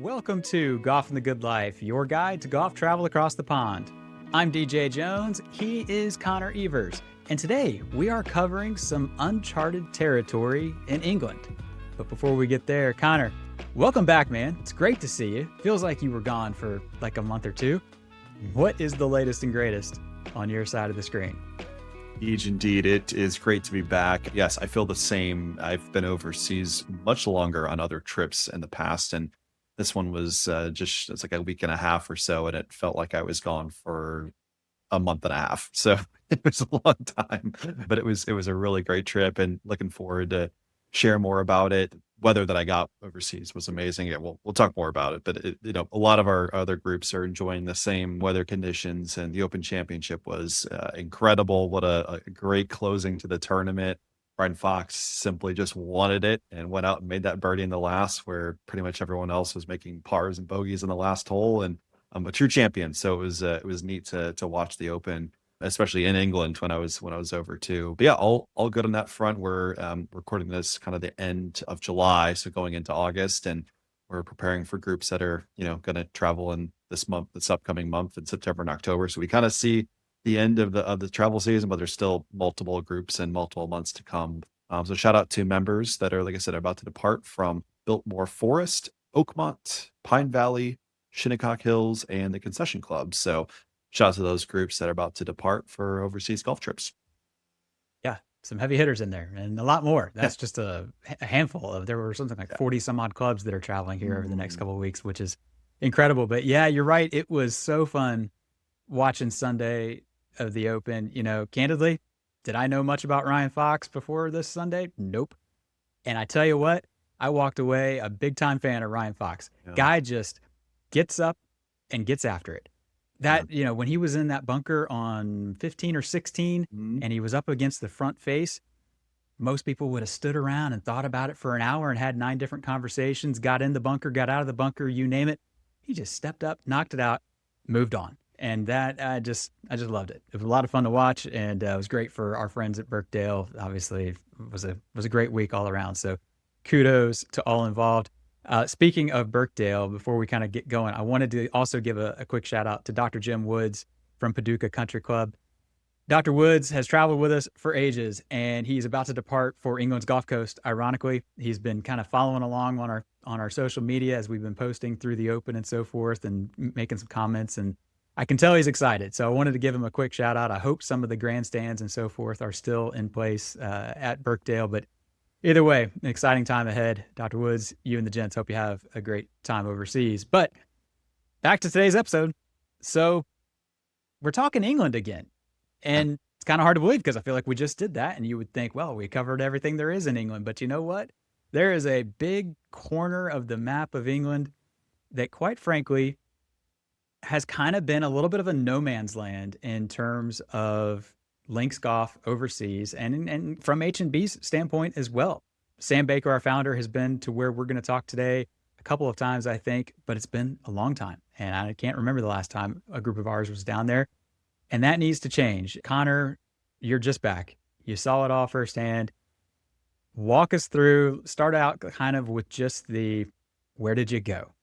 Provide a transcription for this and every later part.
Welcome to Golf and the Good Life, your guide to golf travel across the pond. I'm DJ Jones, he is Connor Evers, and today we are covering some uncharted territory in England. But before we get there, Connor, welcome back, man. It's great to see you. Feels like you were gone for like a month or two. What is the latest and greatest on your side of the screen? Indeed, it is great to be back. Yes, I feel the same. I've been overseas much longer on other trips in the past, and this one was it's like a week and a half or so, and it felt like I was gone for a month and a half. So it was a long time, but it was a really great trip, and looking forward to share more about it. Weather that I got overseas was amazing. Yeah, we'll talk more about it, but a lot of our other groups are enjoying the same weather conditions, and the Open Championship was incredible. What a great closing to the tournament. Brian Fox simply just wanted it and went out and made that birdie in the last, where pretty much everyone else was making pars and bogeys in the last hole, and a true champion. So it was neat to watch the Open, especially in England when I was over too. But yeah, all good on that front. We're recording this kind of the end of July, so going into August, and we're preparing for groups that are going to travel in this upcoming month in September and October. So we kind of see the end of the travel season, but there's still multiple groups and multiple months to come. So shout out to members that are, like I said, about to depart from Biltmore Forest, Oakmont, Pine Valley, Shinnecock Hills, and the Concession Club. So shout out to those groups that are about to depart for overseas golf trips. Yeah, some heavy hitters in there and a lot more. That's just a handful of, there were something like 40 some odd clubs that are traveling here over the next couple of weeks, which is incredible. But yeah, you're right. It was so fun watching Sunday of the Open. Candidly, did I know much about Ryan Fox before this Sunday? Nope. And I tell you what, I walked away a big time fan of Ryan Fox. Yeah. Guy just gets up and gets after it. When he was in that bunker on 15 or 16 and he was up against the front face, most people would have stood around and thought about it for an hour and had 9 different conversations, got in the bunker, got out of the bunker, you name it. He just stepped up, knocked it out, moved on. And that I just loved it. It was a lot of fun to watch, and it was great for our friends at Birkdale. Obviously, it was a great week all around. So kudos to all involved. Speaking of Birkdale, before we kind of get going, I wanted to also give a quick shout out to Dr. Jim Woods from Paducah Country Club. Dr. Woods has traveled with us for ages, and he's about to depart for England's Gulf Coast. Ironically, he's been kind of following along on our social media as we've been posting through the Open and so forth, and making some comments, and I can tell he's excited. So I wanted to give him a quick shout out. I hope some of the grandstands and so forth are still in place at Birkdale, but either way, an exciting time ahead. Dr. Woods, you and the gents, hope you have a great time overseas. But back to today's episode. So we're talking England again. And it's kind of hard to believe because I feel like we just did that. And you would think, well, we covered everything there is in England. But you know what? There is a big corner of the map of England that, quite frankly, has kind of been a little bit of a no man's land in terms of links golf overseas, and from H&B's standpoint as well. Sam Baker, our founder, has been to where we're going to talk today a couple of times, I think, but it's been a long time. And I can't remember the last time a group of ours was down there. And that needs to change. Connor, you're just back. You saw it all firsthand. Walk us through, start out kind of with just where did you go?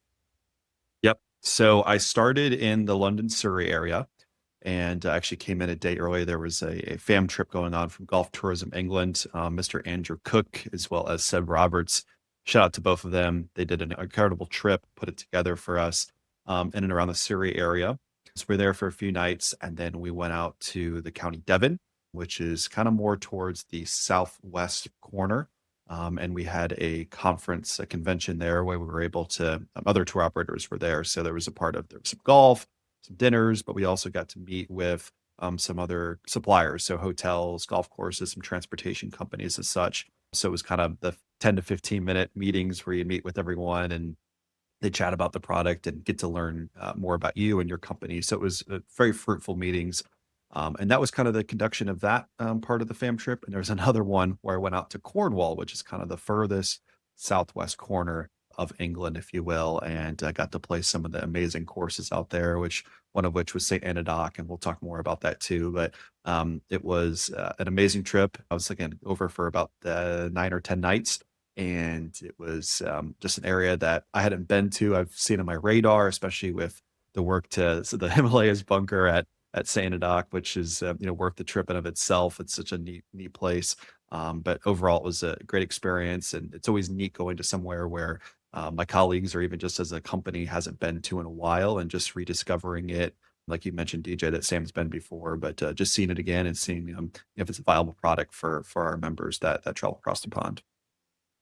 Yep. So I started in the London, Surrey area, and I actually came in a day early. There was a fam trip going on from Golf Tourism England, Mr. Andrew Cook, as well as Seb Roberts. Shout out to both of them. They did an incredible trip, put it together for us in and around the Surrey area. So we're there for a few nights, and then we went out to the County Devon, which is kind of more towards the southwest corner. And we had a convention there where we were able to, other tour operators were there. So there was some golf, some dinners, but we also got to meet with some other suppliers. So hotels, golf courses, some transportation companies as such. So it was kind of the 10 to 15 minute meetings where you meet with everyone and they chat about the product and get to learn more about you and your company. So it was very fruitful meetings. And that was kind of the conduction of that part of the fam trip. And there's another one where I went out to Cornwall, which is kind of the furthest southwest corner of England, if you will. And I got to play some of the amazing courses out there, one of which was St. Anadoc, and we'll talk more about that too. But it was an amazing trip. I was again over for about 9 or 10 nights. And it was just an area that I hadn't been to. I've seen on my radar, especially with the work to so the Himalayas bunker at Sandock, which is worth the trip in of itself. It's such a neat place. But overall, it was a great experience, and it's always neat going to somewhere where my colleagues or even just as a company hasn't been to in a while, and just rediscovering it. Like you mentioned, DJ, that Sam's been before, but just seeing it again and seeing if it's a viable product for our members that travel across the pond.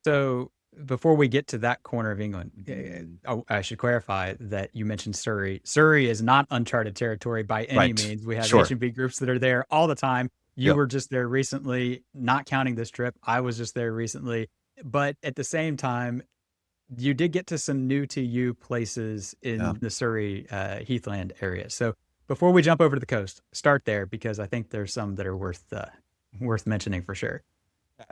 So before we get to that corner of England, Mhm. I should clarify that you mentioned Surrey. Surrey is not uncharted territory by any Right. means. We have Sure. H&B groups that are there all the time. You Yep. were just there recently, not counting this trip. I was just there recently. But at the same time, you did get to some new to you places Yeah. in the Surrey heathland area. So before we jump over to the coast, start there because I think there's some that are worth mentioning for sure.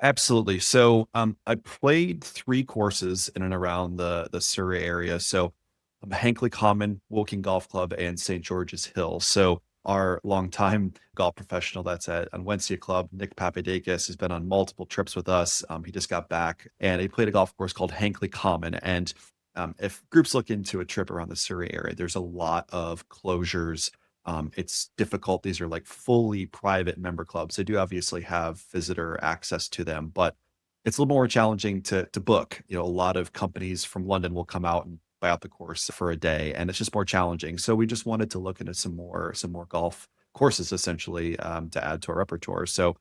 Absolutely. So, I played 3 courses in and around the Surrey area. So, Hankley Common, Woking Golf Club, and St. George's Hill. So, our longtime golf professional that's at Wensia Club, Nick Papadakis, has been on multiple trips with us. He just got back, and he played a golf course called Hankley Common. And, if groups look into a trip around the Surrey area, there's a lot of closures. It's difficult. These are like fully private member clubs. They do obviously have visitor access to them, but it's a little more challenging to book. A lot of companies from London will come out and buy out the course for a day, and it's just more challenging. So we just wanted to look into some more golf courses essentially to add to our repertoire. So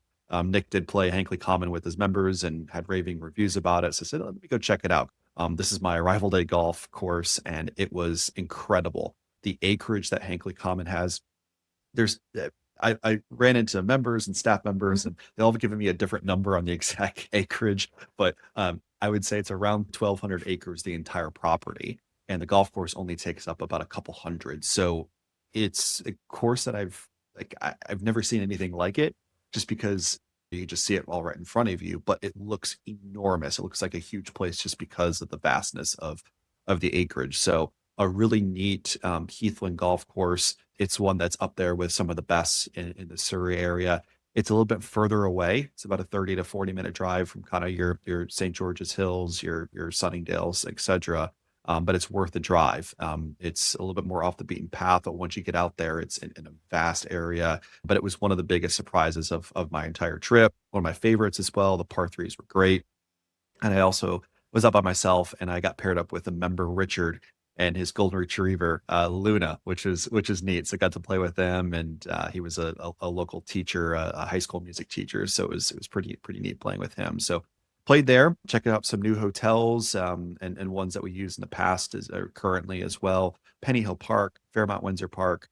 Nick did play Hankley Common with his members and had raving reviews about it. So I said, let me go check it out. This is my arrival day golf course, and it was incredible. The acreage that Hankley Common has, there's I ran into members and staff members, and they all have given me a different number on the exact acreage, but I would say it's around 1,200 acres, the entire property, and the golf course only takes up about a couple hundred. So it's a course that I've never seen anything like it, just because you just see it all right in front of you, but it looks enormous. It looks like a huge place just because of the vastness of the acreage. So a really neat heathland golf course. It's one that's up there with some of the best in the Surrey area. It's a little bit further away. It's about a 30 to 40-minute drive from kind of your St. George's Hills, your Sunningdales, etc. But it's worth the drive. It's a little bit more off the beaten path, but once you get out there, it's in a vast area. But it was one of the biggest surprises of my entire trip. One of my favorites as well. The par threes were great. And I also was up by myself, and I got paired up with a member, Richard, and his golden retriever, Luna, which is neat. So I got to play with them, and he was a local teacher, a high school music teacher. So it was pretty neat playing with him. So played there, checking out some new hotels, and ones that we used in the past as or currently as well. Penny Hill Park, Fairmont Windsor Park,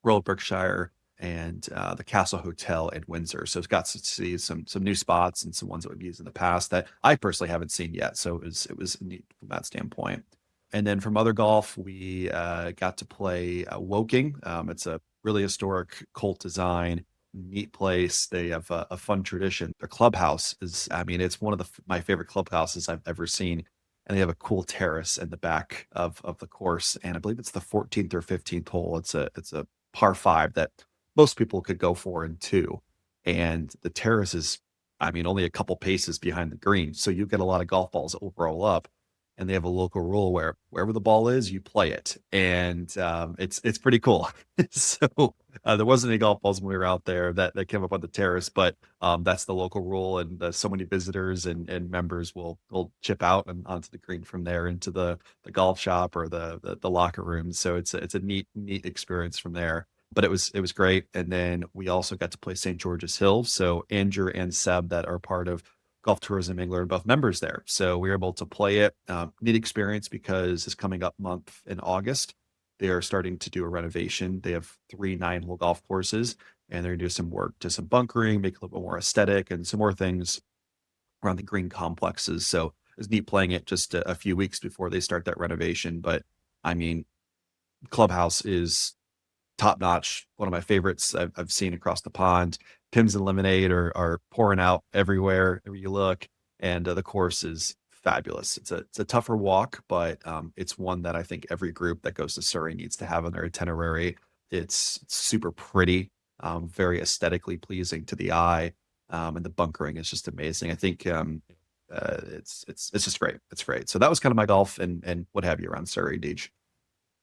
Royal Berkshire, and the Castle Hotel at Windsor. So it's got to see some new spots and some ones that we've used in the past that I personally haven't seen yet. So it was neat from that standpoint. And then from other golf, we got to play Woking. It's a really historic cult design, neat place. They have a fun tradition. Their clubhouse is, I mean, it's one of my favorite clubhouses I've ever seen. And they have a cool terrace in the back of the course. And I believe it's the 14th or 15th hole. It's a par five that most people could go for in two. And the terrace is, I mean, only a couple paces behind the green. So you get a lot of golf balls that will roll up. And they have a local rule where wherever the ball is, you play it. And it's pretty cool. So there wasn't any golf balls when we were out there that came up on the terrace, but that's the local rule. And so many visitors and members will chip out and onto the green from there into the golf shop or the locker room. So it's a neat experience from there. But it was great. And then we also got to play St. George's Hill. So Andrew and Seb that are part of Golf Tourism England are both members there. So we were able to play it. Neat experience because this coming up month in August, they are starting to do a renovation. They have 3 9-hole golf courses, and they're going to do some work to some bunkering, make it a little bit more aesthetic, and some more things around the green complexes. So it was neat playing it just a few weeks before they start that renovation. But I mean, Clubhouse is top notch. One of my favorites I've seen across the pond. Pims and lemonade are pouring out everywhere where you look, and the course is fabulous. It's a tougher walk, but it's one that I think every group that goes to Surrey needs to have on their itinerary. It's super pretty, very aesthetically pleasing to the eye, and the bunkering is just amazing. I think It's just great. It's great. So that was kind of my golf and what have you around Surrey, Deej.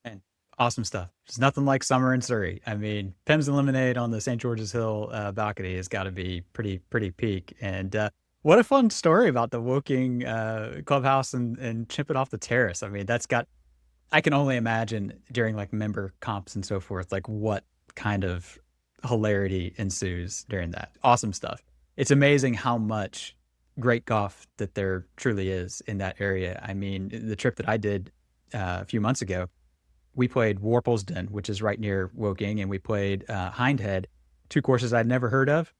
And awesome stuff. There's nothing like summer in Surrey. I mean, Pimm's and Lemonade on the St. George's Hill balcony has got to be pretty peak. And what a fun story about the Woking clubhouse and chipping off the terrace. I mean, I can only imagine during like member comps and so forth, like what kind of hilarity ensues during that. Awesome stuff. It's amazing how much great golf that there truly is in that area. I mean, the trip that I did a few months ago, we played Warplesden, which is right near Woking, and we played Hindhead, two courses I'd never heard of.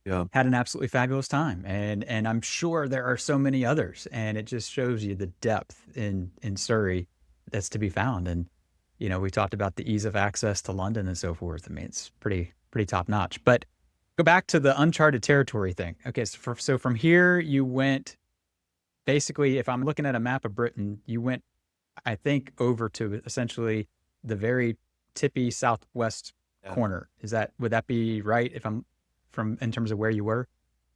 Yeah. Had an absolutely fabulous time, and I'm sure there are so many others, and it just shows you the depth in Surrey that's to be found. And we talked about the ease of access to London and so forth. I mean, it's pretty top notch. But go back to the uncharted territory thing. Okay, so from here you went basically, if I'm looking at a map of Britain, you went, I think, over to essentially the very tippy southwest Yeah. corner. Would that be right if I'm from in terms of where you were?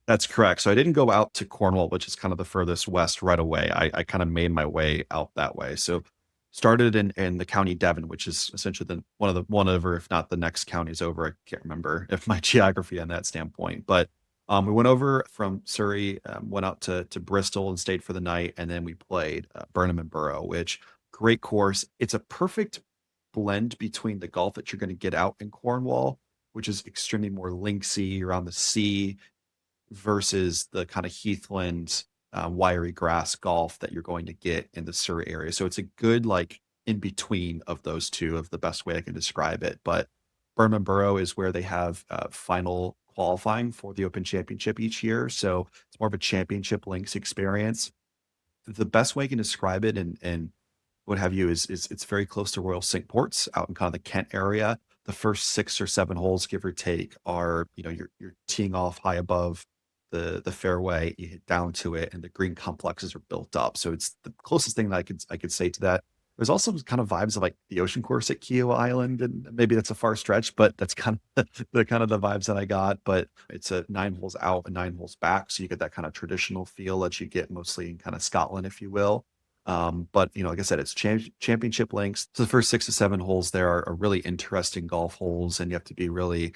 That's correct. So I didn't go out to Cornwall, which is kind of the furthest west right away. I kind of made my way out that way. So started in the county Devon, which is essentially one over, if not the next counties over. I can't remember if my geography on that standpoint, but we went over from Surrey, went out to Bristol and stayed for the night, and then we played Burnham and Borough, which great course. It's a perfect blend between the golf that you're going to get out in Cornwall, which is extremely more linksy around the sea versus the kind of heathland, wiry grass golf that you're going to get in the Surrey area. So it's a good like in between of those two, of the best way I can describe it. But Birmingham Borough is where they have final qualifying for the Open Championship each year. So it's more of a championship links experience. The best way I can describe it and what have you is it's very close to Royal Cinque Ports out in kind of the Kent area. The first 6 or 7 holes, give or take, are you're teeing off high above the fairway, you hit down to it, and the green complexes are built up. So it's the closest thing that I could say to that. There's also kind of vibes of like the ocean course at Kiowa Island, and maybe that's a far stretch, but that's kind of the vibes that I got. But it's a 9 holes out and 9 holes back, so you get that kind of traditional feel that you get mostly in kind of Scotland, if you will. But like I said, it's championship links. So the first 6 to 7 holes there are really interesting golf holes, and you have to be really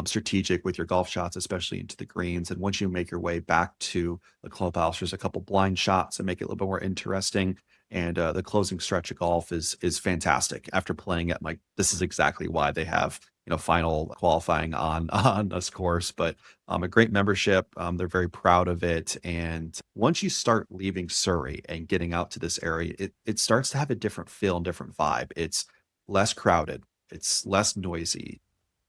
strategic with your golf shots, especially into the greens. And once you make your way back to the clubhouse, there's a couple blind shots that make it a little bit more interesting. And the closing stretch of golf is fantastic. After playing it, I'm like, this is exactly why they have final qualifying on this course. But a great membership. They're very proud of it. And once you start leaving Surrey and getting out to this area, it starts to have a different feel and different vibe. It's less crowded. It's less noisy.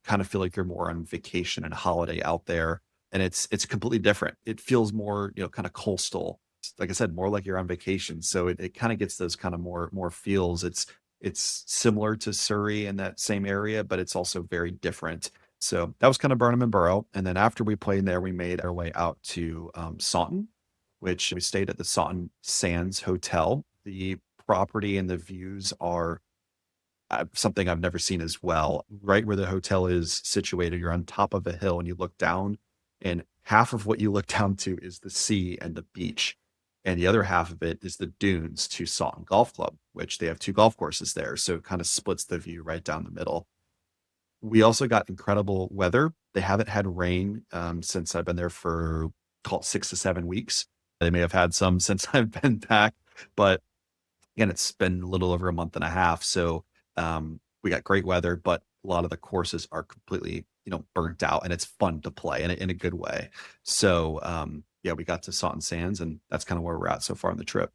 Kind of feel like you're more on vacation and holiday out there. And it's completely different. It feels more, kind of coastal. Like I said, more like you're on vacation. So it kind of gets those kind of more feels. It's similar to Surrey in that same area, but it's also very different. So that was kind of Burnham and Borough. And then after we played there, we made our way out to Saunton, which we stayed at the Saunton Sands Hotel. The property and the views are something I've never seen as well. Right where the hotel is situated, you're on top of a hill and you look down, and half of what you look down to is the sea and the beach. And the other half of it is the dunes to Saunton Golf Club, which they have 2 golf courses there. So it kind of splits the view right down the middle. We also got incredible weather. They haven't had rain since I've been there for call it 6 to 7 weeks. They may have had some since I've been back, but again, it's been a little over a month and a half. So we got great weather, but a lot of the courses are completely, burnt out, and it's fun to play in a good way. So yeah, we got to Saunton Sands, and that's kind of where we're at so far on the trip.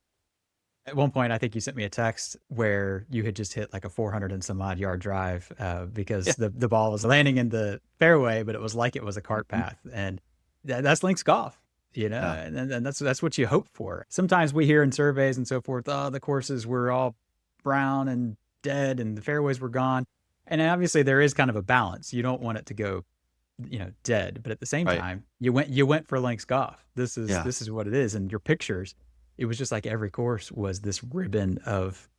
At one point, I think you sent me a text where you had just hit like a 400 and some odd yard drive Yeah. because the ball was landing in the fairway, but it was like it was a cart Mhm. path, and that's links golf, Yeah. and that's what you hope for. Sometimes we hear in surveys and so forth, oh, the courses were all brown and dead, and the fairways were gone, and obviously there is kind of a balance. You don't want it to go, dead, but at the same Right. time, you went for links golf. This is Yeah. this is what it is, and your pictures, it was just like every course was this ribbon of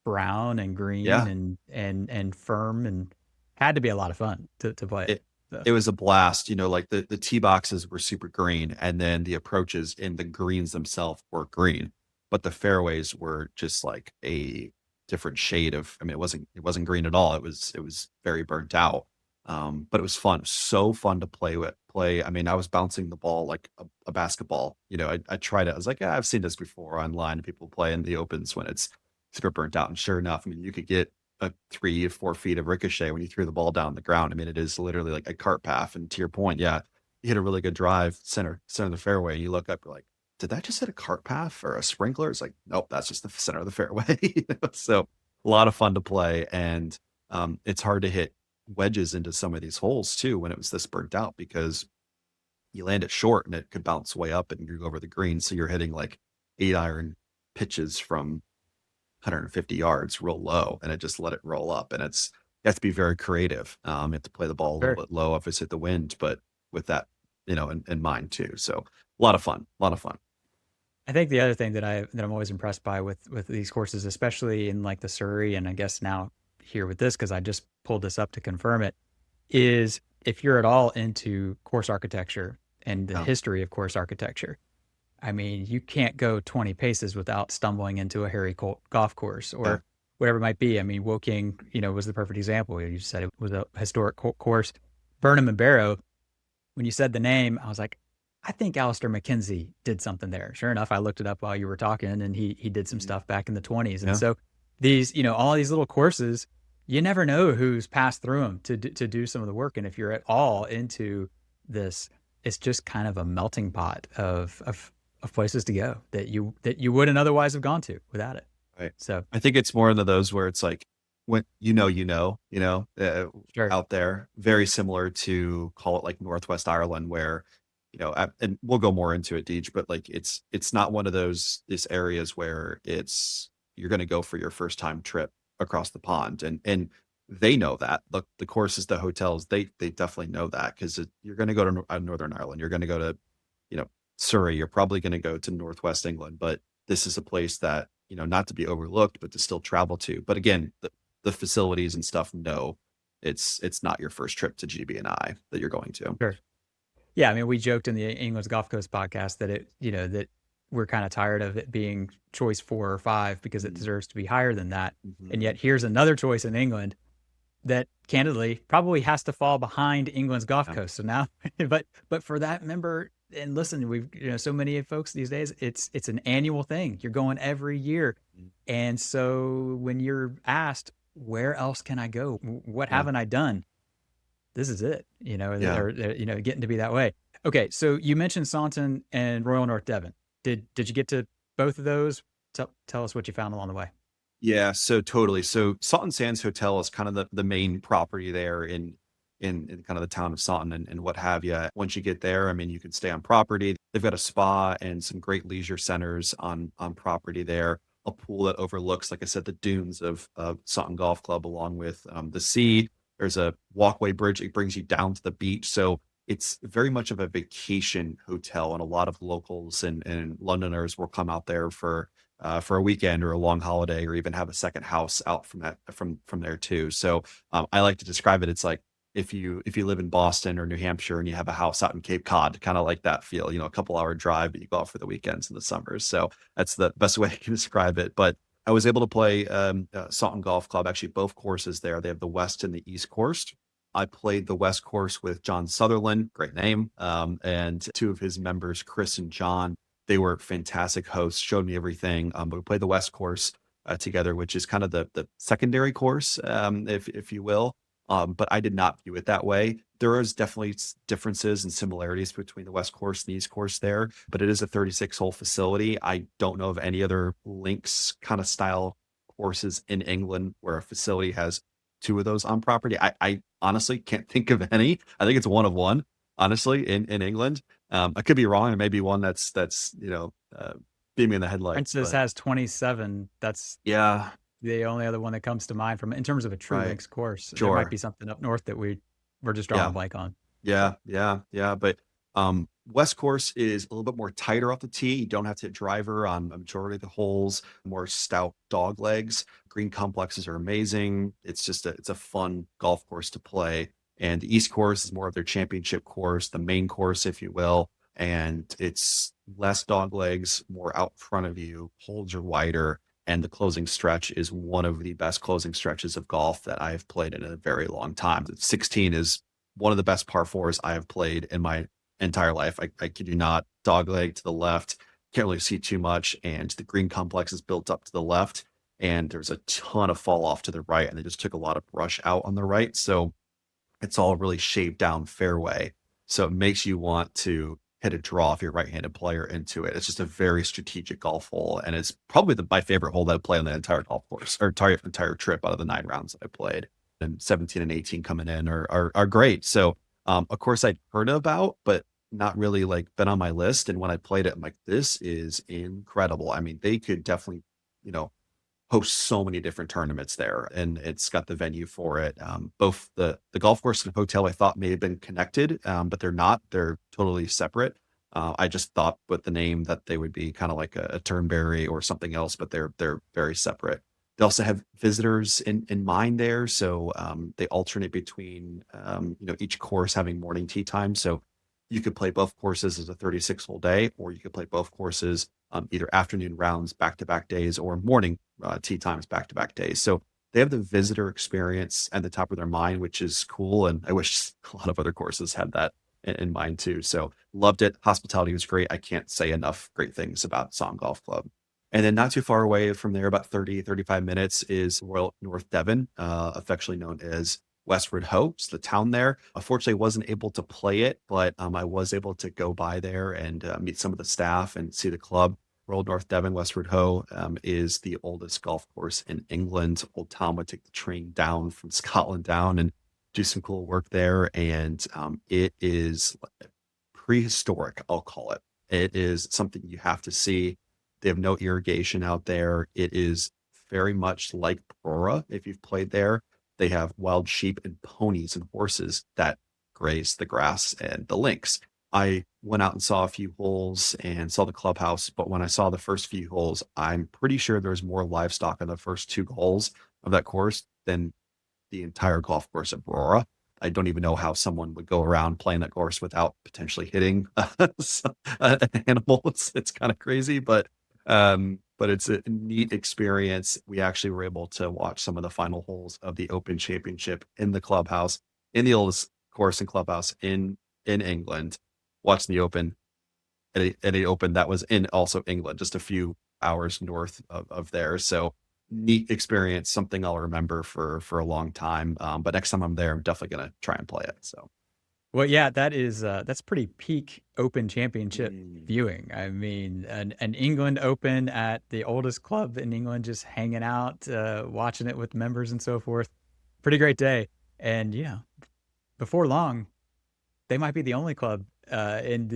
brown and green Yeah. and firm, and had to be a lot of fun to play it. So It was a blast, like the tee boxes were super green, and then the approaches in the greens themselves were green, but the fairways were just like a different shade of, I mean, it wasn't green at all. It was very burnt out. But it was fun. So fun to play. I mean, I was bouncing the ball like a basketball. I tried it. I was like, yeah, I've seen this before online. People play in the opens when it's super burnt out. And sure enough, I mean, you could get a 3 or 4 feet of ricochet when you threw the ball down the ground. I mean, it is literally like a cart path. And to your point, yeah, you hit a really good drive, center of the fairway. And you look up, you're like, did that just hit a cart path or a sprinkler? It's like, nope, that's just the center of the fairway. So a lot of fun to play. And it's hard to hit wedges into some of these holes too when it was this burnt out, because you land it short and it could bounce way up and you go over the green. So you're hitting like 8 iron pitches from 150 yards real low, and it just let it roll up. And you have to be very creative. You have to play the ball a little sure. bit low if it's hit the wind, but with that, in mind too. So a lot of fun, a lot of fun. I think the other thing that I'm always impressed by with these courses, especially in like the Surrey, and I guess now here with this, because I just pulled this up to confirm it, is if you're at all into course architecture and the Yeah, history of course architecture, I mean, you can't go 20 paces without stumbling into a golf course yeah, or whatever it might be. I mean, Woking, was the perfect example. You said it was a historic course. Burnham and Barrow, when you said the name, I was like, I think Alistair McKenzie did something there. Sure enough, I looked it up while you were talking, and he did some mhm, stuff back in the 20s. And yeah, so these, all these little courses, you never know who's passed through them to do some of the work. And if you're at all into this, it's just kind of a melting pot of places to go that you wouldn't otherwise have gone to without it. right. So I think it's more into those where it's like when sure, out there, very similar to, call it like Northwest Ireland, where and we'll go more into it, Deej, but like it's not one of these areas where it's you're going to go for your first time trip across the pond, and they know that the courses, the hotels, they definitely know that, because you're going to go to Northern Ireland, you're going to go to you know Surrey, you're probably going to go to Northwest England, but this is a place that, not to be overlooked, but to still travel to. But again, the facilities and stuff, no, it's not your first trip to GB&I that you're going to. sure. Yeah, I mean, we joked in the England's Golf Coast podcast that that we're kind of tired of it being choice 4 or 5 because it Mhm, deserves to be higher than that. And mhm. yet here's another choice in England that candidly probably has to fall behind England's Golf Yeah, Coast. So now, but for that member, and listen, we've so many folks these days, it's an annual thing. You're going every year, mhm, and so when you're asked where else can I go, what yeah, haven't I done? This is it, yeah. getting to be that way. Okay, so you mentioned Saunton and Royal North Devon. Did you get to both of those? Tell us what you found along the way. Yeah, so totally. So Salt Sands Hotel is kind of the main property there in kind of the town of Sutton, and what have you. Once you get there, I mean, you can stay on property. They've got a spa and some great leisure centers on property there. A pool that overlooks, like I said, the dunes of Sutton Golf Club, along with the sea. There's a walkway bridge. It brings you down to the beach. So it's very much of a vacation hotel, and a lot of locals and Londoners will come out there for a weekend or a long holiday, or even have a second house out from there too. So I like to describe it. It's like if you live in Boston or New Hampshire and you have a house out in Cape Cod, kind of like that feel. A couple hour drive, but you go out for the weekends in the summers. So that's the best way I can describe it. But I was able to play Salton Golf Club. Actually, both courses there. They have the West and the East course. I played the West course with John Sutherland, great name, and two of his members, Chris and John. They were fantastic hosts, showed me everything. But we played the West course together, which is kind of the secondary course, if you will. But I did not view it that way. There is definitely differences and similarities between the West course and the East course there, but it is a 36 hole facility. I don't know of any other links kind of style courses in England where a facility has two of those on property. I honestly can't think of any. I think it's one of one, honestly, in England. I could be wrong. It may be one that's beaming in the headlights, Princess but has 27. That's yeah, the only other one that comes to mind from in terms of a true right, links course. There might sure, be something up north that we're just drawing a yeah, blank on. yeah, yeah, yeah. But West course is a little bit more tighter off the tee. You don't have to hit driver on a majority of the holes. More stout dog legs. Green complexes are amazing. It's a fun golf course to play. And the East course is more of their championship course, the main course, if you will. And it's less dog legs, more out front of you, holes are wider. And the closing stretch is one of the best closing stretches of golf that I have played in a very long time. 16 is one of the best par fours I have played in my entire life. I kid you not, dog leg to the left, can't really see too much. And the green complex is built up to the left. And there's a ton of fall off to the right. And they just took a lot of brush out on the right. So it's all really shaved down fairway. So it makes you want to hit a draw if you're a right-handed player into it. It's just a very strategic golf hole. And it's probably my favorite hole that I play on the entire golf course or entire trip out of the 9 rounds that I played. And 17 and 18 coming in are great. So of course I'd heard about, but not really like been on my list. And when I played it, I'm like, this is incredible. I mean, they could definitely, you know, hosts so many different tournaments there, and it's got the venue for it. Both the golf course and hotel I thought may have been connected, but they're not. They're totally separate. I just thought with the name that they would be kind of like a Turnberry or something else, but they're very separate. They also have visitors in mind there, so they alternate between each course having morning tee time. So you could play both courses as a 36-hole day, or you could play both courses either afternoon rounds back to back days or morning tee times back to back days. So they have the visitor experience at the top of their mind, which is cool. And I wish a lot of other courses had that in mind too. So loved it. Hospitality was great. I can't say enough great things about Song Golf Club. And then not too far away from there, about 35 minutes, is Royal North Devon, affectionately known as Westward Ho. It's the town there. Unfortunately, wasn't able to play it, but I was able to go by there and meet some of the staff and see the club. Royal North Devon, Westward Ho, is the oldest golf course in England. Old Tom would take the train down from Scotland down and do some cool work there. And it is prehistoric, I'll call it. It is something you have to see. They have no irrigation out there. It is very much like Brora, if you've played there. They have wild sheep and ponies and horses that graze the grass and the links. I went out and saw a few holes and saw the clubhouse, but when I saw the first few holes, I'm pretty sure there's more livestock on the first 2 holes of that course than the entire golf course at Brora. I don't even know how someone would go around playing that course without potentially hitting an animal. It's kind of crazy, but it's a neat experience. We actually were able to watch some of the final holes of the Open Championship in the clubhouse, in the oldest course and clubhouse in England. Watching the Open at a Open that was in also England, just a few hours north of there. So neat experience, something I'll remember for a long time. But next time I'm there, I'm definitely gonna try and play it. So Well, yeah, that's pretty peak Open Championship Mm. viewing. I mean, an England Open at the oldest club in England, just hanging out, watching it with members and so forth. Pretty great day. And before long, they might be the only club in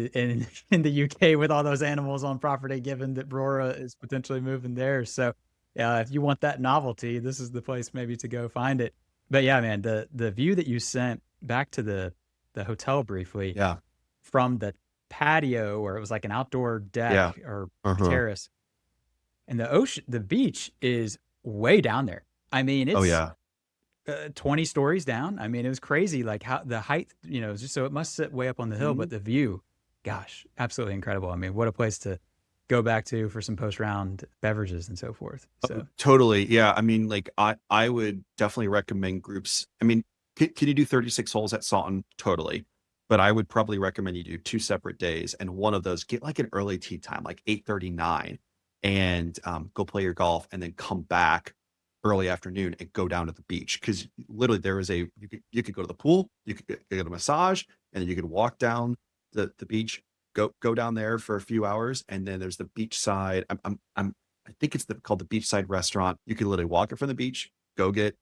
in the UK with all those animals on property, given that Brora is potentially moving there. So, if you want that novelty, this is the place maybe to go find it. But yeah, man, the view that you sent back to the hotel briefly Yeah, from the patio, where it was like an outdoor yeah, deck or uh-huh. terrace, and the beach is way down there. I mean, Oh it's yeah. 20 stories down. I mean, it was crazy. Like how the height, just so it must sit way up on the hill, but Mhm. the view, gosh, absolutely incredible. I mean, what a place to go back to for some post round beverages and so forth. Oh, So, totally. Yeah. I mean, like I would definitely recommend groups. I mean, can you do 36 holes at Salton? Totally. But I would probably recommend you do 2 separate days, and one of those get like an early tee time, like 8:39, and go play your golf, and then come back early afternoon and go down to the beach. Because literally there is you could go to the pool, you could get a massage, and then you could walk down the beach, go down there for a few hours, and then there's the beach side. I think it's called the Beachside Restaurant. You can literally walk it from the beach, go get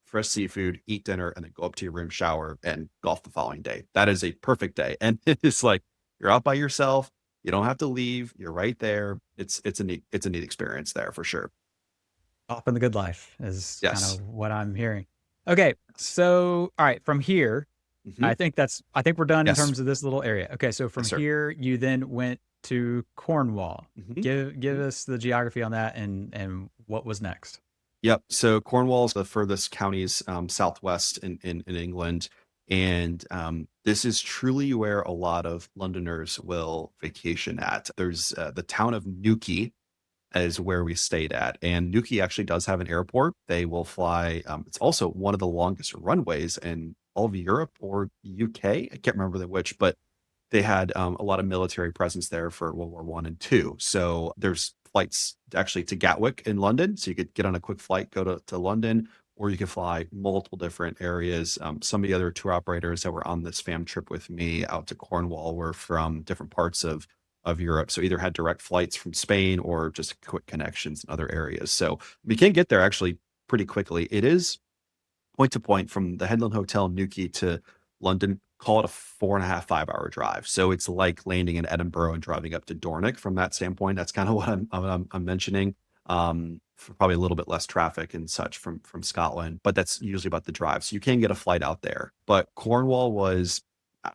fresh seafood, eat dinner, and then go up to your room, shower, and golf the following day. That is a perfect day. And it's like you're out by yourself. You don't have to leave. You're right there. It's a neat experience there for sure. off in the good life is kind Yes. of what I'm hearing. Okay. So, all right, from here, Hmm. I think we're done in Yes. terms of this little area. Okay. So from Yes, sir. here, you then went to Cornwall. Hmm. Give us the geography on that and what was next. Yep. So Cornwall is the furthest counties southwest in England. And this is truly where a lot of Londoners will vacation at. There's the town of Newquay is where we stayed at. And Newquay actually does have an airport. They will fly. It's also one of the longest runways in all of Europe or UK. I can't remember the which, but they had a lot of military presence there for World War One and Two. So there's flights actually to Gatwick in London. So you could get on a quick flight, go to London, or you could fly multiple different areas. Some of the other tour operators that were on this fam trip with me out to Cornwall were from different parts of Europe. So either had direct flights from Spain or just quick connections in other areas. So we can get there actually pretty quickly. It is point to point from the Headland Hotel in Newquay to London, call it a 4.5, 5 hour drive. So it's like landing in Edinburgh and driving up to Dornoch from that standpoint. That's kind of what I'm mentioning. For probably a little bit less traffic and such from Scotland, but that's usually about the drive. So you can get a flight out there. But Cornwall was uh,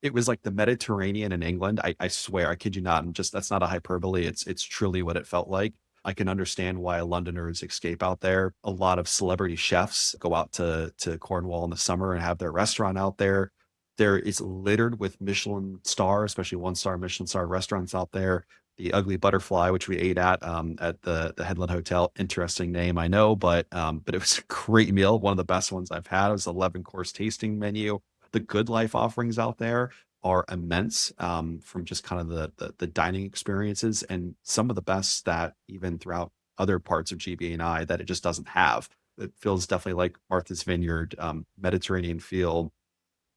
it was like the Mediterranean in England. I swear, I kid you not. And just that's not a hyperbole. It's truly what it felt like. I can understand why Londoners escape out there. A lot of celebrity chefs go out to Cornwall in the summer and have their restaurant out there. There is littered with Michelin star, especially one-star Michelin star restaurants out there. The Ugly Butterfly, which we ate at the Headland Hotel, interesting name, I know, but it was a great meal, one of the best ones I've had. It was 11 course tasting menu. The Good Life offerings out there are immense, from just kind of the dining experiences and some of the best that even throughout other parts of GB&I that it just doesn't have. It feels definitely like Martha's Vineyard, Mediterranean feel.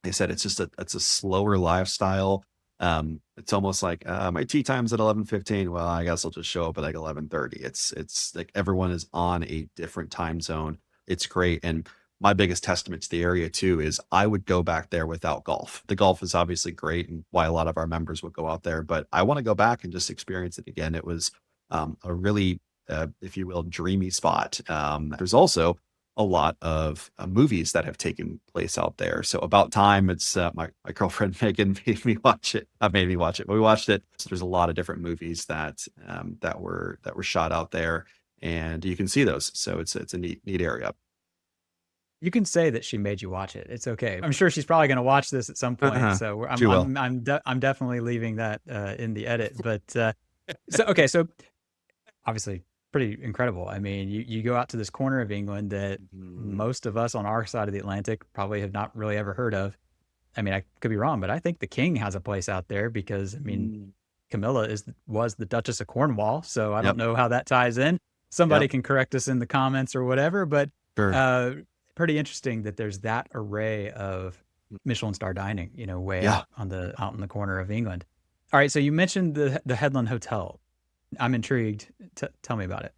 They said it's a slower lifestyle. It's almost like, my tea time's at 11:15. Well, I guess I'll just show up at like 11:30. It's like everyone is on a different time zone. It's great. And my biggest testament to the area too is I would go back there without golf. The golf is obviously great and why a lot of our members would go out there, but I want to go back and just experience it again. It was a really, if you will, dreamy spot. There's also a lot of movies that have taken place out there. So about time, it's my girlfriend Megan made me watch it, but we watched it. So there's a lot of different movies that were shot out there, and you can see those. So it's a neat area. You can say that she made you watch it. It's okay. I'm sure she's probably gonna watch this at some point, Uh-huh. so She will. I'm definitely leaving that, in the edit, but, so okay, so obviously pretty incredible. I mean, you go out to this corner of England that Mhm. most of us on our side of the Atlantic probably have not really ever heard of. I mean, I could be wrong, but I think the king has a place out there because, I mean, Mm. Camilla was the Duchess of Cornwall, so I don't Yep, know how that ties in. Somebody yep, can correct us in the comments or whatever, but sure. uh, pretty interesting that there's that array of Michelin star dining, way Yeah. out in the corner of England. All right, so you mentioned the Headland Hotel. I'm intrigued. Tell me about it.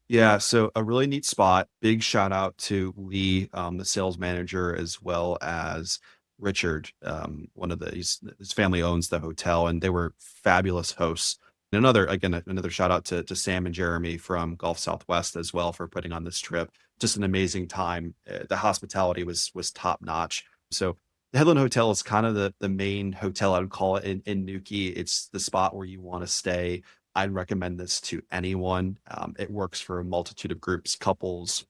Yeah, so a really neat spot. Big shout out to Lee, the sales manager, as well as Richard. One of his family owns the hotel, and they were fabulous hosts. And another shout out to Sam and Jeremy from Gulf Southwest as well for putting on this trip. Just an amazing time. The hospitality was top notch. So the Headland Hotel is kind of the main hotel I would call it in Newquay. It's the spot where you want to stay. I'd recommend this to anyone. It works for a multitude of groups, couples,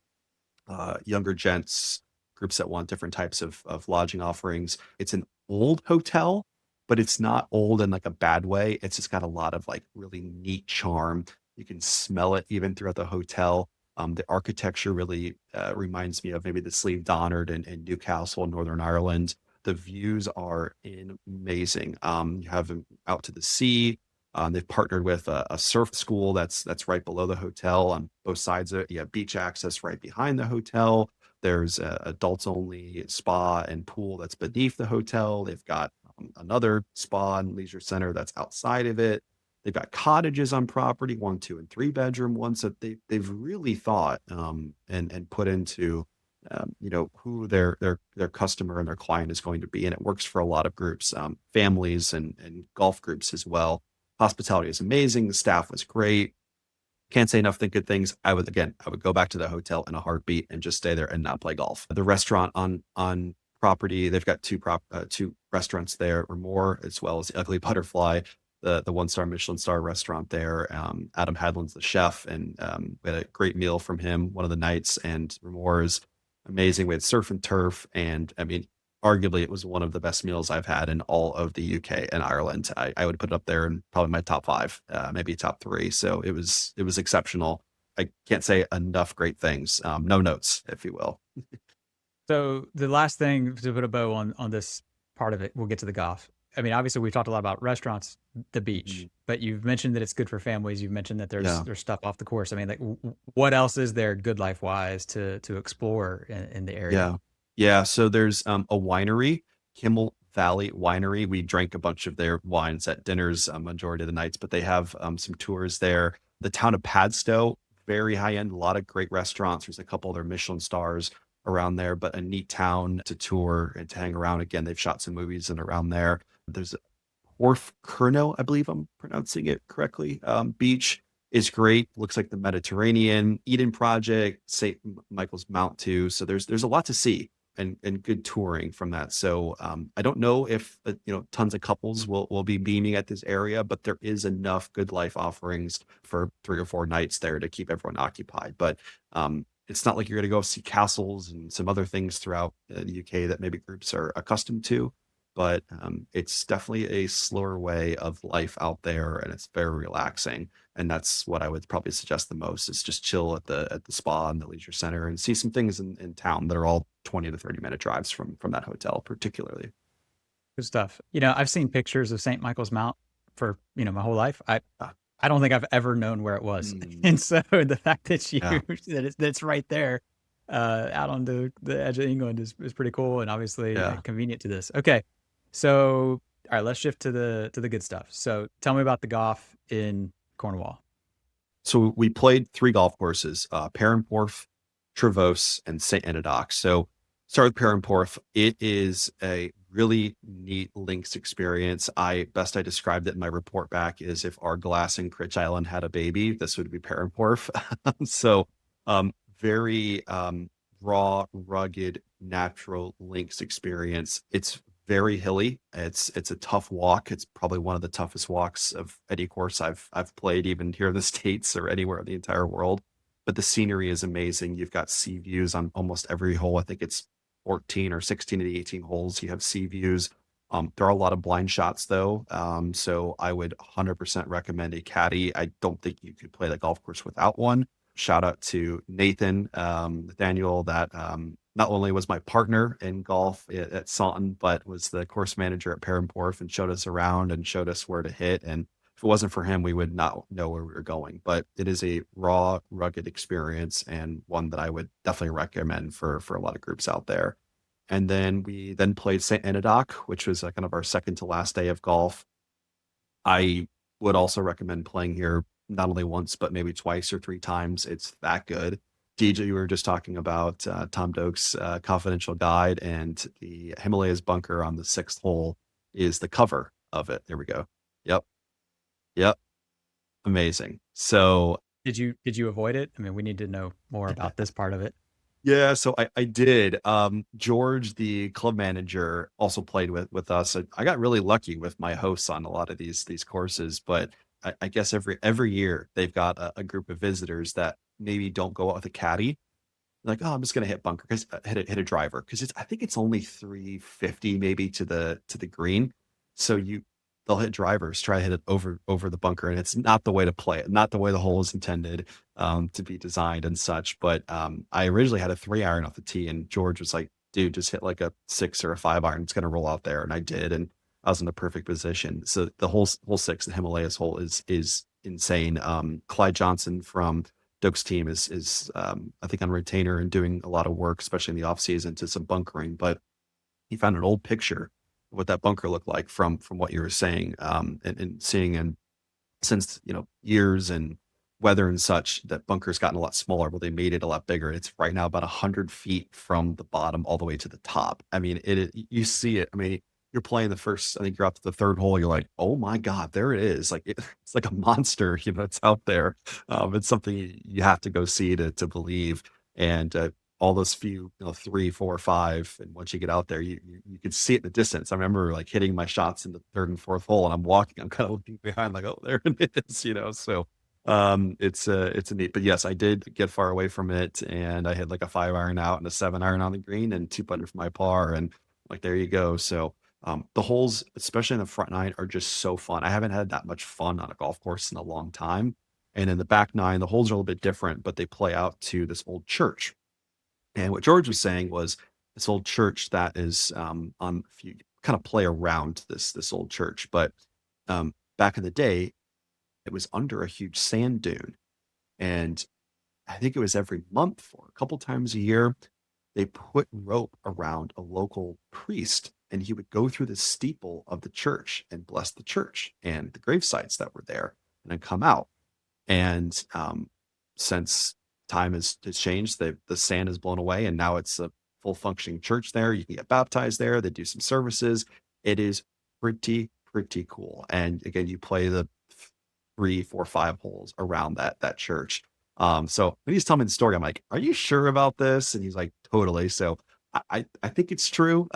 younger gents, groups that want different types of lodging offerings. It's an old hotel, but it's not old in like a bad way. It's just got a lot of like really neat charm. You can smell it even throughout the hotel. The architecture really reminds me of maybe the Slieve Donard in Newcastle, Northern Ireland. The views are amazing. You have them out to the sea. They've partnered with a surf school that's right below the hotel on both sides of it. You have beach access right behind the hotel. There's a adults only spa and pool that's beneath the hotel. They've got another spa and leisure center that's outside of it. They've got cottages on property, 1, 2, and 3 bedroom ones that they've really thought and put into who their customer and their client is going to be, and it works for a lot of groups, families and golf groups as well. Hospitality is amazing. The staff was great. Can't say enough good things. I would go back to the hotel in a heartbeat and just stay there and not play golf. The restaurant on property, they've got two restaurants there or more, as well as the Ugly Butterfly, the one-star Michelin star restaurant there. Adam Hadland's the chef, and we had a great meal from him one of the nights. And Ramore is amazing. We had surf and turf, and I mean, arguably it was one of the best meals I've had in all of the UK and Ireland. I would put it up there in probably my top five, maybe top three. So it was exceptional. I can't say enough great things. No notes, if you will. So the last thing to put a bow on this part of it, we'll get to the golf. I mean, obviously we've talked a lot about restaurants, the beach, Mhm. but you've mentioned that it's good for families. You've mentioned that Yeah. there's stuff off the course. I mean, like what else is there good life wise to explore in the area? Yeah. Yeah, so there's, a winery, Kimmel Valley Winery. We drank a bunch of their wines at dinners, majority of the nights, but they have, some tours there. The town of Padstow, very high end, a lot of great restaurants. There's a couple of their Michelin stars around there, but a neat town to tour and to hang around. Again, they've shot some movies and around there. There's Orf Curno, I believe I'm pronouncing it correctly. Beach is great. Looks like the Mediterranean, Eden Project, St. Michael's Mount too. So there's a lot to see and good touring from that. So I don't know if tons of couples will be beaming at this area, but there is enough good life offerings for 3 or 4 nights there to keep everyone occupied. But it's not like you're going to go see castles and some other things throughout the UK that maybe groups are accustomed to, but it's definitely a slower way of life out there, and it's very relaxing. And that's what I would probably suggest the most is just chill at the spa and the leisure center and see some things in town that are all 20 to 30-minute drives from that hotel, particularly. Good stuff. I've seen pictures of St. Michael's Mount for, my whole life. Ah, I don't think I've ever known where it was. mm, And so the fact that yeah, that's right there, out on the edge of England is pretty cool and obviously yeah. convenient to this. Okay. So, all right, let's shift to the good stuff. So tell me about the golf in Cornwall. So we played 3 golf courses, Perranporth, Trevose, and St. Enodoc. So start with Perranporth. It is a really neat links experience. I described it in my report back is if Arglass and Critch Island had a baby, this would be Perranporth. So very raw, rugged, natural links experience. It's very hilly. It's a tough walk. It's probably one of the toughest walks of any course I've played, even here in the States or anywhere in the entire world. But the scenery is amazing. You've got sea views on almost every hole. I think it's 14 or 16 of the 18 holes. You have sea views. There are a lot of blind shots though. So I would 100% recommend a caddy. I don't think you could play the golf course without one. Shout out to Nathan, Daniel, that not only was my partner in golf at Saunton, but was the course manager at Perranporth and showed us around and showed us where to hit. And if it wasn't for him, we would not know where we were going. But it is a raw, rugged experience and one that I would definitely recommend for a lot of groups out there. And then we then played St. Enodoc, which was kind of our second to last day of golf. I would also recommend playing here not only once, but maybe twice or 3 times. It's that good. DJ, you were just talking about Tom Doak's confidential guide, and the Himalayas bunker on the sixth hole is the cover of it. There we go. Yep. Yep. Amazing. So Did you avoid it? I mean, we need to know more about this part of it. yeah, so I did. George, the club manager, also played with us. I got really lucky with my hosts on a lot of these courses, but I guess every year they've got a group of visitors that maybe don't go out with a caddy. Like, oh, I'm just gonna hit bunker because hit a driver because I think it's only 350 maybe to the green. So they'll hit drivers, try to hit it over the bunker, and it's not the way to play it, not the way the hole is intended to be designed and such. But I originally had a 3 iron off the tee, and George was like, "Dude, just hit like a 6 or a 5 iron. It's gonna roll out there," and I did, and I was in the perfect position. So the hole six, the Himalayas hole, is insane. Clyde Johnson from Doak's team is I think on retainer and doing a lot of work, especially in the off season, to some bunkering. But he found an old picture of what that bunker looked like from what you were saying, and seeing. And since years and weather and such, that bunker's gotten a lot smaller, but they made it a lot bigger. It's right now about 100 feet from the bottom all the way to the top. I mean, you see it. I mean, you're playing the first, I think you're up to the third hole. You're like, oh my God, there it is. Like it's like a monster, it's out there. It's something you have to go see to believe. And all those few, 3, 4, 5, and once you get out there, you can see it in the distance. I remember like hitting my shots in the third and fourth hole, and I'm walking. I'm kind of looking behind, like, oh, there it is. So it's a neat. But yes, I did get far away from it, and I had like a 5 iron out and a 7 iron on the green, and 2 putter for my par, and Like there you go. So the holes, especially in the front nine, are just so fun. I haven't had that much fun on a golf course in a long time. And in the back nine, the holes are a little bit different, but they play out to this old church. And what George was saying was this old church that is on if you kind of play around this old church, but back in the day, it was under a huge sand dune. And I think it was every month or a couple times a year, they put rope around a local priest and he would go through the steeple of the church and bless the church and the grave sites that were there and then come out. And since time has changed, the sand is blown away, and now it's a full functioning church there. You can get baptized there. They do some services. It is pretty cool. And again, you play the three, four, five holes around that church. So when he's telling me the story, I'm like, "Are you sure about this?" And he's like, "Totally." So I think it's true.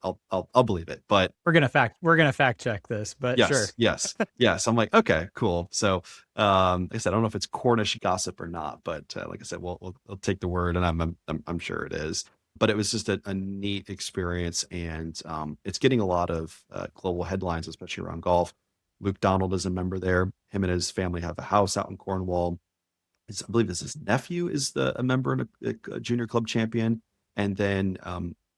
I'll believe it, but We're gonna fact check this, but sure. yes. I'm like, okay, cool. So, like I said, I don't know if it's Cornish gossip or not, but like I said, we'll take the word, and I'm sure it is. But it was just a neat experience, and it's getting a lot of global headlines, especially around golf. Luke Donald is a member there. Him and his family have a house out in Cornwall. I believe this his nephew is a member and a junior club champion, and then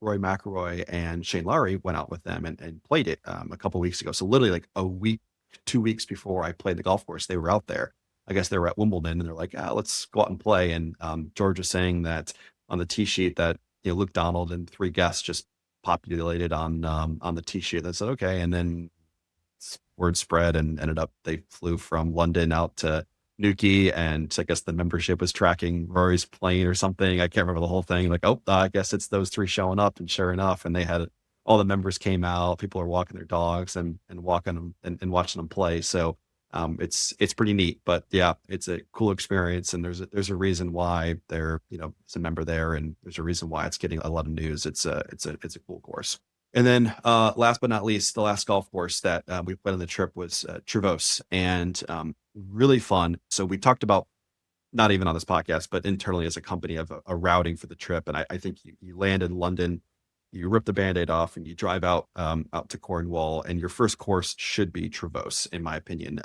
Roy McIlroy and Shane Lowry went out with them and played it a couple weeks ago. So literally like a week, 2 weeks before I played the golf course, they were out there. I guess they were at Wimbledon, and they're like, let's go out and play. And George was saying that on the tee sheet that Luke Donald and three guests just populated on the tee sheet. They said okay, and then word spread and ended up they flew from London out to Newquay, and I guess the membership was tracking Rory's plane or something. I can't remember the whole thing. Like, oh, I guess it's those three showing up, and sure enough, and they had all the members came out. People are walking their dogs and walking them and watching them play. So it's pretty neat. But yeah, it's a cool experience, and there's a reason why they're it's a member there, and there's a reason why it's getting a lot of news. It's a cool course. And then, last but not least, the last golf course that we played on the trip was Trevose, and really fun. So we talked about not even on this podcast, but internally as a company of a routing for the trip. And I think you land in London, you rip the Band-Aid off, and you drive out to Cornwall, and your first course should be Trevose, in my opinion.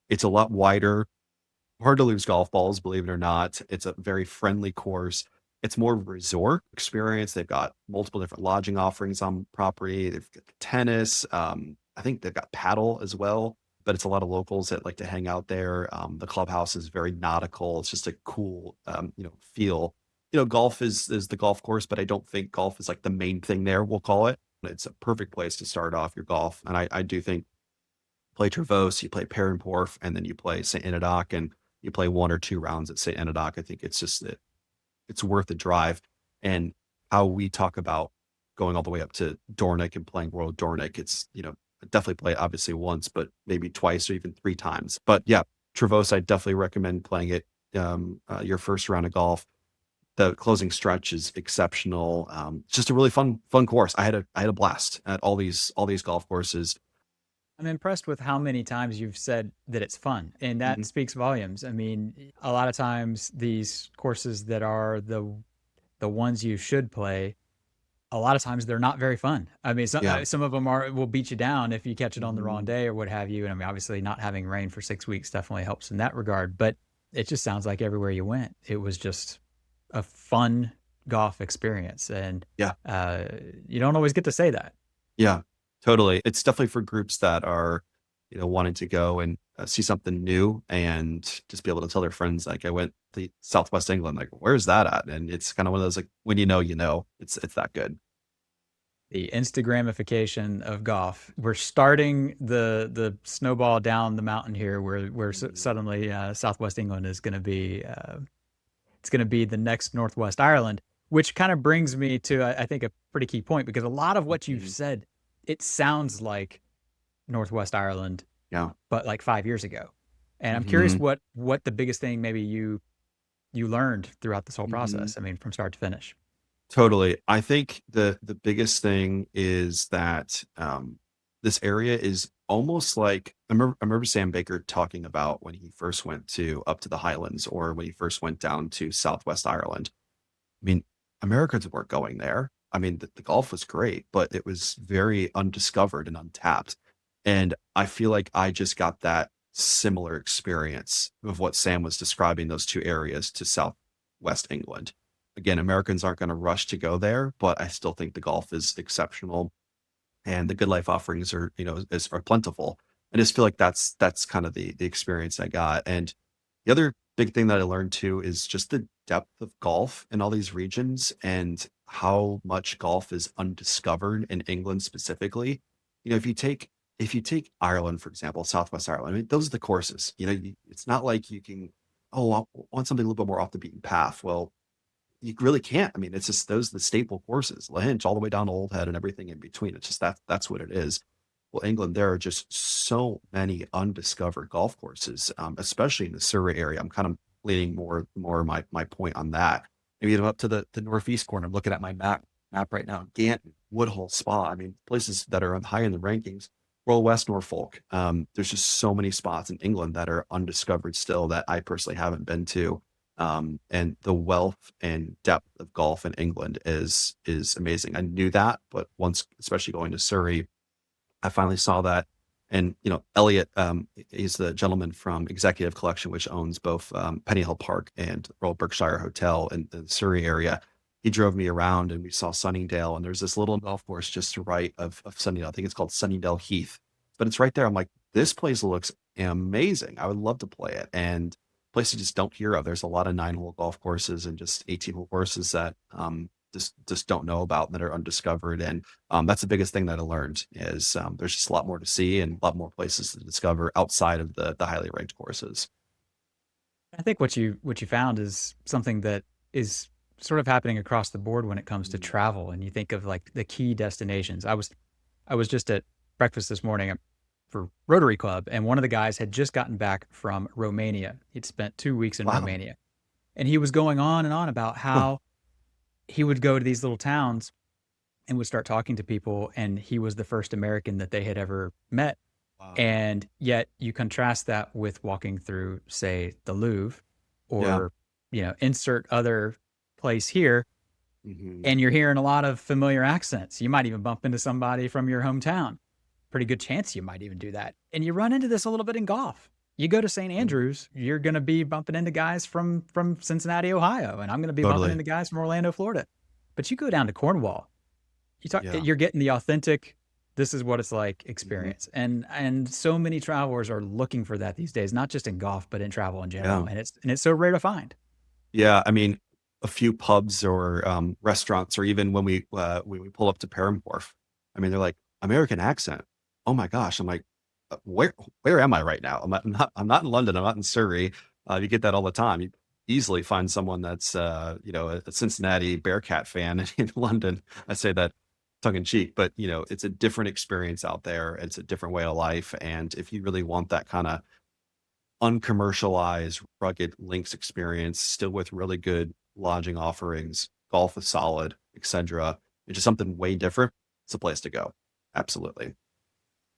It's a lot wider, hard to lose golf balls, believe it or not. It's a very friendly course. It's more of a resort experience. They've got multiple different lodging offerings on property. They've got tennis. I think they've got paddle as well, but it's a lot of locals that like to hang out there. The clubhouse is very nautical. It's just a cool, feel. Golf is the golf course, but I don't think golf is like the main thing there. We'll call it. It's a perfect place to start off your golf, and I do think play Trevose, you play Perranporth, and then you play St. Enodoc, and you play one or two rounds at St. Enodoc. I think it's just that it's worth the drive. And how we talk about going all the way up to Dornick and playing Royal Dornick, it's definitely play it obviously once, but maybe twice or even three times. But yeah, Trevose, I definitely recommend playing it your first round of golf. The closing stretch is exceptional. Just a really fun course. I had a blast at all these golf courses. I'm impressed with how many times you've said that it's fun, and that Mhm. speaks volumes. I mean, a lot of times these courses that are the ones you should play, a lot of times they're not very fun. I mean, Yeah. some of them will beat you down if you catch it on the wrong Mhm. day or what have you. And I mean, obviously, not having rain for 6 weeks definitely helps in that regard. But it just sounds like everywhere you went, it was just a fun golf experience, and Yeah. uh, you don't always get to say that. Yeah, totally. It's definitely for groups that are, wanting to go and see something new and just be able to tell their friends, like, I went to Southwest England, like, where's that at? And it's kind of one of those, like, when it's that good. The Instagramification of golf. We're starting the snowball down the mountain here, where Mhm. suddenly Southwest England is going to be it's going to be the next Northwest Ireland, which kind of brings me to I think a pretty key point, because a lot of what you've Mhm. said, it sounds like Northwest Ireland, Yeah. but like 5 years ago. And I'm curious Mhm. what the biggest thing maybe you learned throughout this whole Mhm. process. I mean, from start to finish. Totally. I think the biggest thing is that this area is almost like I remember Sam Baker talking about when he first went to up to the Highlands or when he first went down to Southwest Ireland. I mean, Americans weren't going there. I mean, the golf was great, but it was very undiscovered and untapped. And I feel like I just got that similar experience of what Sam was describing, those two areas to Southwest England. Again, Americans aren't going to rush to go there, but I still think the golf is exceptional and the good life offerings are, are plentiful. I just feel like that's kind of the experience I got. And the other big thing that I learned too is just the depth of golf in all these regions and how much golf is undiscovered in England specifically. If you take Ireland, for example, Southwest Ireland, I mean, those are the courses. It's not like you can, oh, I want something a little bit more off the beaten path. Well, you really can't. I mean, it's just those are the staple courses, Lahinch all the way down to Old Head and everything in between. It's just that's what it is. Well, England, there are just so many undiscovered golf courses, especially in the Surrey area. I'm kind of leaning more my point on that. Maybe up to the northeast corner. I'm looking at my map right now. Ganton, Woodhull, Spa. I mean, places that are high in the rankings. Royal West Norfolk. There's just so many spots in England that are undiscovered still that I personally haven't been to. And the wealth and depth of golf in England is amazing. I knew that, but once, especially going to Surrey, I finally saw that. And Elliot, he's the gentleman from Executive Collection, which owns both Penny Hill Park and Royal Berkshire Hotel in the Surrey area. He drove me around and we saw Sunningdale, and there's this little golf course just to right of Sunningdale. I think it's called Sunningdale Heath, but it's right there. I'm like, this place looks amazing. I would love to play it. And places you just don't hear of. There's a lot of 9-hole golf courses and just 18-hole courses that just don't know about that are undiscovered. And that's the biggest thing that I learned is there's just a lot more to see and a lot more places to discover outside of the highly ranked courses. I think what you found is something that is sort of happening across the board when it comes to Mhm. travel, and you think of like the key destinations. I was just at breakfast this morning for Rotary Club, and one of the guys had just gotten back from Romania. He'd spent 2 weeks in Wow. Romania, and he was going on and on about Huh. how he would go to these little towns and would start talking to people, and he was the first American that they had ever met. Wow. And yet you contrast that with walking through, say, the Louvre Yeah. or, insert other place here, Hmm. and you're hearing a lot of familiar accents. You might even bump into somebody from your hometown. Pretty good chance you might even do that. And you run into this a little bit in golf. You go to St. Andrews, you're going to be bumping into guys from Cincinnati, Ohio, and I'm going to be bumping Totally. into guys from Orlando, Florida. But you go down to Cornwall, Yeah. you're getting the authentic, this is what it's like Hmm. experience. And so many travelers are looking for that these days, not just in golf, but in travel in general. Yeah. And it's so rare to find. Yeah. I mean, a few pubs or restaurants, or even when we pull up to Perham Wharf, I mean, they're like American accent. Oh my gosh! I'm like, where am I right now? I'm not in London. I'm not in Surrey. You get that all the time. You easily find someone that's a Cincinnati Bearcat fan in London. I say that tongue in cheek, but it's a different experience out there. It's a different way of life, and if you really want that kind of uncommercialized, rugged links experience, still with really good lodging offerings, golf is solid, etc. It's just something way different. It's a place to go. Absolutely.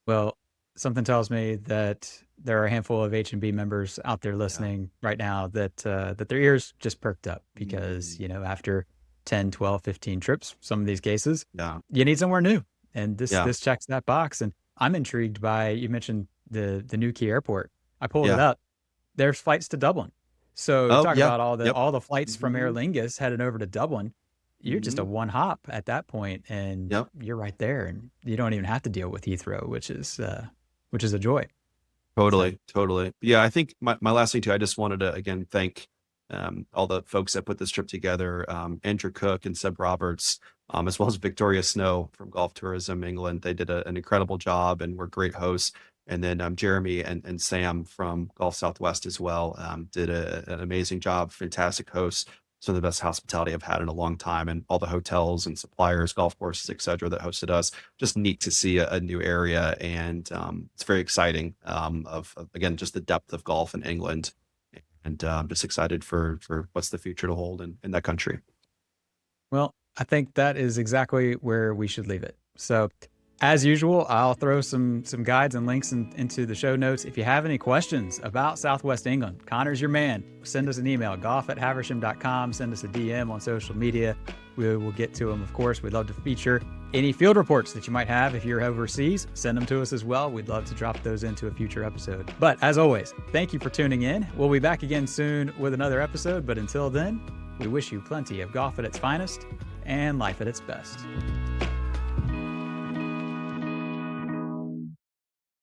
Well, something tells me that there are a handful of H&B members out there Yeah. listening right now that their ears just perked up because, Mhm. after 10, 12, 15 trips, some of these cases, Yeah. you need somewhere new. And this Yeah. this checks that box. And I'm intrigued by, you mentioned the new Key Airport. I pulled it Yeah. up. There's flights to Dublin. So Oh, talk yeah. about all the Yep. all the flights from Aer Mhm. Lingus headed over to Dublin. You're just a Mhm. one hop at that point, and Yep. you're right there, and you don't even have to deal with Heathrow, which is a joy. So, Totally, totally. Yeah, I think my last thing too, I just wanted to again thank all the folks that put this trip together, Andrew Cook and Seb Roberts, as well as Victoria Snow from Golf Tourism England. They did an incredible job and were great hosts. And then Jeremy and Sam from Golf Southwest as well did an amazing job, fantastic hosts. Some of the best hospitality I've had in a long time, and all the hotels and suppliers, golf courses, et cetera, that hosted us just neat to see a new area, and it's very exciting. Again, just the depth of golf in England, and I'm just excited for what's the future to hold in that country. well, I think that is exactly where we should leave it. So, As usual, I'll throw some guides and links into the show notes. If you have any questions about Southwest England, Connor's your man. Send us an email, golf@haversham.com. Send us a DM on social media. We will get to them, of course. We'd love to feature any field reports that you might have if you're overseas. Send them to us as well. We'd love to drop those into a future episode. But as always, thank you for tuning in. We'll be back again soon with another episode. But until then, we wish you plenty of golf at its finest and life at its best.